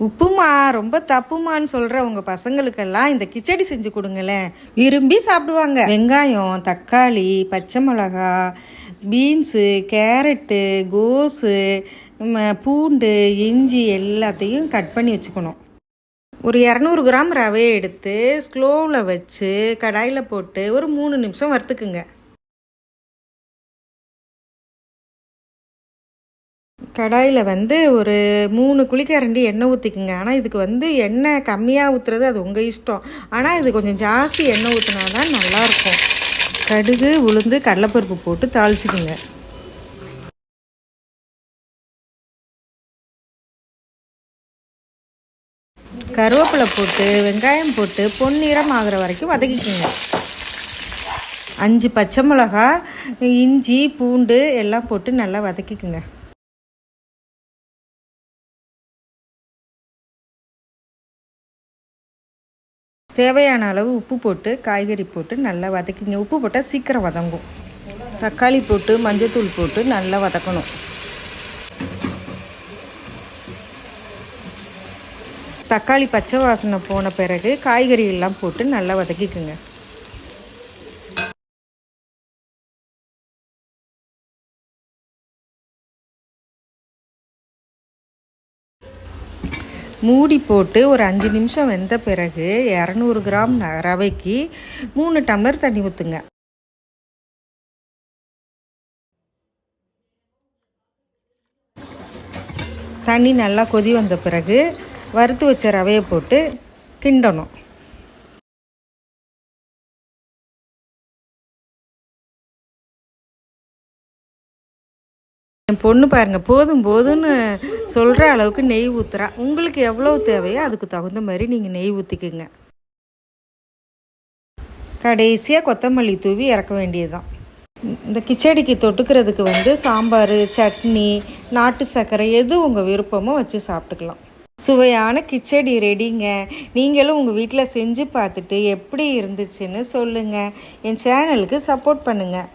உப்புமா ரொம்ப தப்புமான்னு சொல்கிற உங்கள் பசங்களுக்கெல்லாம் இந்த கிச்சடி செஞ்சு கொடுங்களேன், விரும்பி சாப்பிடுவாங்க. வெங்காயம், தக்காளி, பச்சை மிளகா, பீன்ஸு, கேரட்டு, கோஸு, பூண்டு, இஞ்சி எல்லாத்தையும் கட் பண்ணி வச்சுக்கணும். ஒரு 200 கிராம் ரவையை எடுத்து ஸ்லோவில் வச்சு கடாயில் போட்டு ஒரு 3 நிமிஷம் வறுத்துக்குங்க. கடாயில் ஒரு 3 குழிக்கரண்டி எண்ணெய் ஊற்றிக்குங்க. ஆனால் இதுக்கு எண்ணெய் கம்மியாக ஊற்றுறது அது உங்கள் இஷ்டம். ஆனால் இது கொஞ்சம் ஜாஸ்தி எண்ணெய் ஊற்றினா தான் நல்லாயிருக்கும். கடுகு, உளுந்து, கடலைப்பருப்பு போட்டு தாளிச்சுக்குங்க. கருவேப்பிலை போட்டு வெங்காயம் போட்டு பொன்னிறம் ஆகிற வரைக்கும் வதக்கிக்குங்க. 5 பச்சை மிளகா, இஞ்சி, பூண்டு எல்லாம் போட்டு நல்லா வதக்கிக்குங்க. தேவையான அளவு உப்பு போட்டு காய்கறி போட்டு நல்லா வதக்கிங்க. உப்பு போட்டால் சீக்கிரம் வதங்கும். தக்காளி போட்டு மஞ்சத்தூள் போட்டு நல்லா வதக்கணும். தக்காளி பச்சை வாசனை போன பிறகு காய்கறி எல்லாம் போட்டு நல்லா வதக்கிக்குங்க. மூடி போட்டு ஒரு 5 நிமிஷம் வெந்த பிறகு 200 கிராம் ரவைக்கு 3 டம்ளர் தண்ணி ஊற்றுங்க. தண்ணி நல்லா கொதி வந்த பிறகு வறுத்து வச்ச ரவையை போட்டு கிண்டணும். என் பொண்ணு பாருங்கள், போதும் போதும்னு சொல்கிற அளவுக்கு நெய் ஊற்றுறா. உங்களுக்கு எவ்வளோ தேவையோ அதுக்கு தகுந்த மாதிரி நீங்கள் நெய் ஊற்றிக்குங்க. கடைசியாக கொத்தமல்லி தூவி இறக்க வேண்டியது தான். இந்த கிச்சடிக்கு தொட்டுக்கிறதுக்கு சாம்பார், சட்னி, நாட்டு சர்க்கரை எது உங்கள் விருப்பமோ வச்சு சாப்பிட்டுக்கலாம். சுவையான கிச்சடி ரெடிங்க. நீங்களும் உங்கள் வீட்டில் செஞ்சு பார்த்துட்டு எப்படி இருந்துச்சுன்னு சொல்லுங்கள். என் சேனலுக்கு சப்போர்ட் பண்ணுங்கள்.